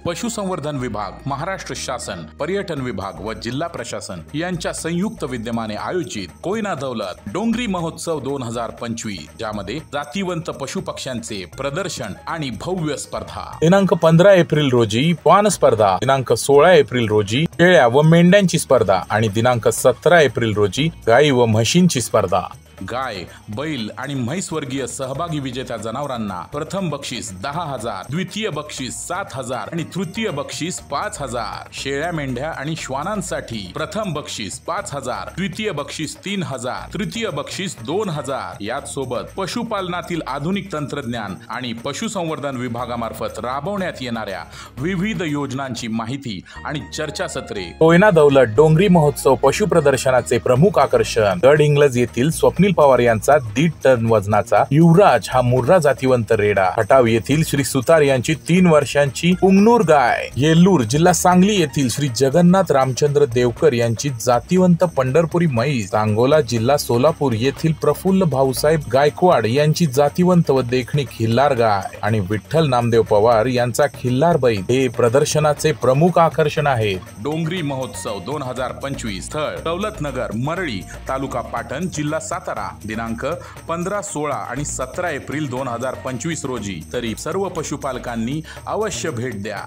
पशुसंवर्धन विभाग, महाराष्ट्र शासन, पर्यटन विभाग व जिल्हा प्रशासन यांच्या संयुक्त विद्यमाने आयोजित कोयना दौलत डोंगरी महोत्सव 2025, ज्यामध्ये जातीवंत पशुपक्ष्यांचे प्रदर्शन आणि भव्य स्पर्धा दिनांक 15 एप्रिल रोजी वान स्पर्धा, दिनांक 16 एप्रिल रोजी शेळ्या व मेंढ्यांची स्पर्धा आणि दिनांक 17 एप्रिल रोजी गाई व म्हशींची स्पर्धा। गाय, बैल आणि म्हैस वर्गीय सहभागी विजेत्या जनावरांना प्रथम बक्षीस 10,000, द्वितीय बक्षीस 7,000 आणि तृतीय बक्षीस 5,000। शेळ्या, मेंढ्या आणि श्वानांसाठी प्रथम बक्षीस 5,000, द्वितीय बक्षीस 3,000, तृतीय बक्षीस 2,000। याच सोबत पशुपालनातील आधुनिक तंत्रज्ञान आणि पशुसंवर्धन विभागामार्फत राबवण्यात येणाऱ्या विविध योजनांची माहिती आणि चर्चासत्रे। कोयना दौलत डोंगरी महोत्सव पशु प्रदर्शनाचे प्रमुख आकर्षण गड इंग्लज येथील स्वप्नील पवार यांचा 1.5 टन वजनाचा युवराज हा मुर्रा जातीवंत रेडा, खटाव येथील श्री सुतार यांची 3 वर्षांची पुंगनूर गाय, येल्लूर जिल्हा सांगली येथील श्री जगन्नाथ रामचंद्र देवकर यांची जातीवंत पंढरपुरी म्हैस, सांगोला जिल्हा सोलापूर येथील प्रफुल्ल भाऊसाहेब गायकवाड यांची जातीवंत व देखणी खिल्लार गाय आणि विठ्ठल नामदेव पवार यांचा खिल्लार बैल हे प्रदर्शनाचे प्रमुख आकर्षण आहेत। डोंगरी महोत्सव 2025 स्थळ दौलतनगर, मरळी, तालुका पाटण, जिल्हा सातारा, दिनांक 15, 16 आणि 17 एप्रिल 2025 रोजी। तरी सर्व पशुपालकांनी अवश्य भेट द्या।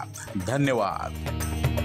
धन्यवाद।